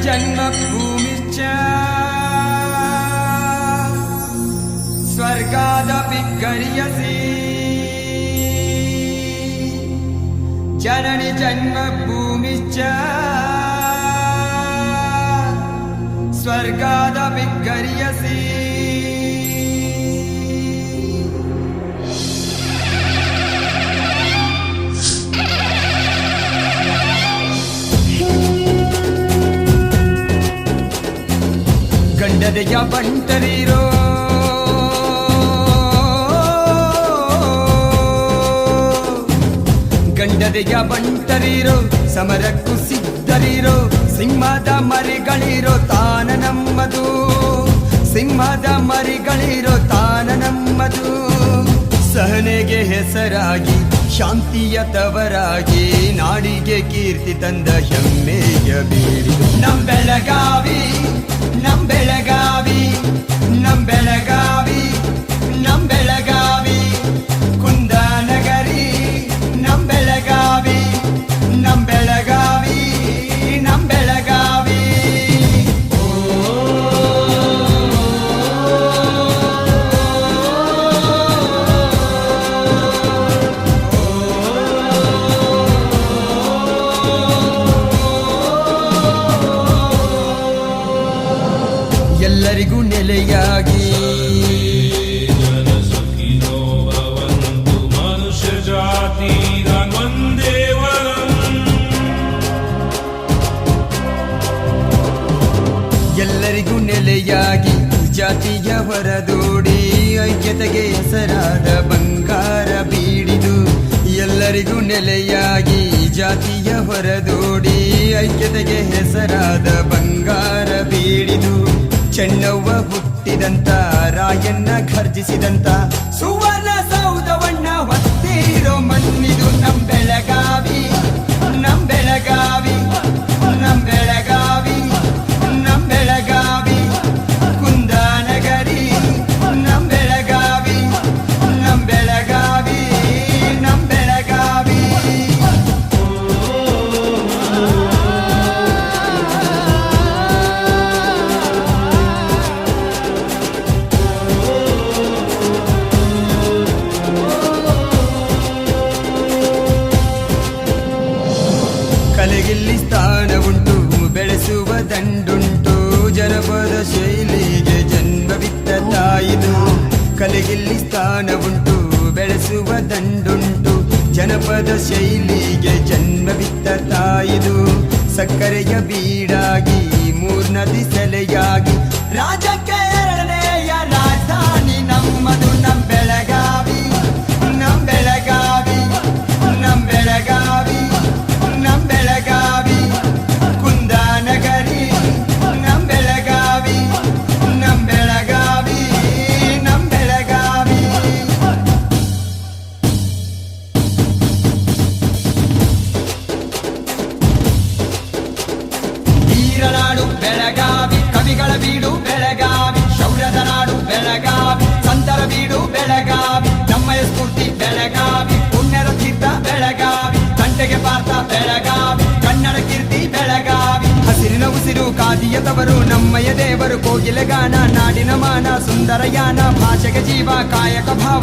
जन्मभूमिश्च स्वर्गादपि गरीयसी जननी जन्मभूमिश्च स्वर्गादपि गरीयसी ಗಂಡದೆಯ ಬಂಟರಿರೋ ಗಂಡದೆಯ ಬಂಟರಿರೋ ಸಮರಕ್ಕೂ ಸಿದ್ಧರಿರೋ ಸಿಂಹದ ಮರಿಗಳಿರೋ ತಾನ ನಮ್ಮದು ಸಿಂಹದ ಮರಿಗಳಿರೋ ತಾನ ನಮ್ಮದು ಸಹನೆಗೆ ಹೆಸರಾಗಿ ಶಾಂತಿಯ ತವರಾಗಿ ನಾಡಿಗೆ ಕೀರ್ತಿ ತಂದ ಹೆಮ್ಮೆಯ ಬೀಡಿ ನಮ್ ಬೆಳಗಾವಿ ನಮ್ ಬೆಳಗಾವಿ ನಮ್ ಬೆಳಗಾವಿ ನಮ್ ಬೆಳಗಾವಿ ಕುಂದಾನಗರಿ ನಮ್ ಬೆಳಗಾವಿ ನಮ್ ಬೆಳಗಾವಿ ನಮ್ ಬೆಳಗಾವಿ ಎಲ್ಲರಿಗೂ ನೆಲೆಯಾಗಿ ಜನಸುಖಿನೋ ಭವಂತು ಮನುಷ್ಯ ಜಾತಿ ವಂದೇ ಎಲ್ಲರಿಗೂ ನೆಲೆಯಾಗಿ ಜಾತಿಯ ಹೊರದೋಡಿ ಐಕ್ಯತೆಗೆ ಹೆಸರಾದ ಬಂಗಾರ ಬೀಡಿದು ಎಲ್ಲರಿಗೂ ನೆಲೆಯಾಗಿ ಜಾತಿಯ ಹೊರದೋಡಿ ಐಕ್ಯತೆಗೆ ಹೆಸರಾದ ಬಂಗಾರ ಬೀಡಿದು ಚೆನ್ನವ್ವ ಹುಟ್ಟಿದಂತ ರಾಯಣ್ಣ ಘರ್ಜಿಸಿದಂತ ಸುವರ್ಣ ಸೌಧವನ್ನ ಹೊತ್ತಿರೋ ಮಣ್ಣಿದು ನಮ್ ಬೆಳಗಾವಿ ನಮ್ ಬೆಳಗಾವಿ ನಮ್ ಬೆಳಗಾವಿ ನಮ್ ಬೆಳಗಾವಿ ಕುಂದಾನಗರಿ ನಮ್ ಬೆಳಗಾವಿ ನಮ್ ಬೆಳಗಾವಿ ನಮ್ ಬೆಳಗಾವಿ ಕಲೆಗಿಲ್ಲಿ ಸ್ಥಾನ ಉಂಟು ಬೆಳೆಸುವ ದಂಡುಂಟು ಜನಪದ ಶೈಲಿಗೆ ಜನ್ಮವಿತ್ತ ತಾಯಿದು ಕಲೆಗಿಲ್ಲಿ ಸ್ಥಾನ ಉಂಟು ಬೆಳೆಸುವ ದಂಡುಂಟು ಜನಪದ ಶೈಲಿಗೆ ಜನ್ಮವಿತ್ತ ತಾಯಿದು ಸಕ್ಕರೆಯ ಬೀಡಾಗಿ ಮೂರ್ನದಿ ಸೆಲೆಯಾಗಿ ರಾಜಕ್ಕೆ ಎರಡನೆಯ ರಾಜಧಾನಿ ನಮ್ಮದು ನಮ್ ಬೆಳಗಾವಿ ನಮ್ ಬೆಳಗಾವಿ ನಮ್ ಬೆಳಗಾವಿ ನಮ್ ಬೆಳಗಾವಿ ಕುಂದಾನಗರಿ ನಮ್ ಬೆಳಗಾವಿ ನಮ್ ಬೆಳಗಾವಿ ನಮ್ ಬೆಳಗಾವಿ ವೀರನಾಡು ಬೆಳಗಾವಿ ಕವಿಗಳ ಬೀಡು ಬೆಳಗಾವಿ ಶೌರ್ಯದ ನಾಡು ಬೆಳಗಾವಿ ಸಂತರ ಬೀಡು ಬೆಳಗಾವಿ ನಮ್ಮಯ ಸ್ಫೂರ್ತಿ ಬೆಳಗಾವಿ ಪುಣ್ಯದ ತೀರ್ಥ ಬೆಳಗಾವಿ ಕಂಟೆಗೆ ಪಾರ್ಥ ಬೆಳಗಾವಿ ಕನ್ನಡ ಕೀರ್ತಿ ಬೆಳಗಾವಿ ಹಸಿರಿನ ಉಸಿರು ಕಾದಿಯ ತವರು ನಮ್ಮಯ ದೇವರು ಕೋಗಿಲೆ ಗಾನ ನಾಡಿನ ಮಾನ ಸುಂದರ ಯಾನ ಭಾಷೆಗೆ ಜೀವ ಕಾಯಕ ಭಾವ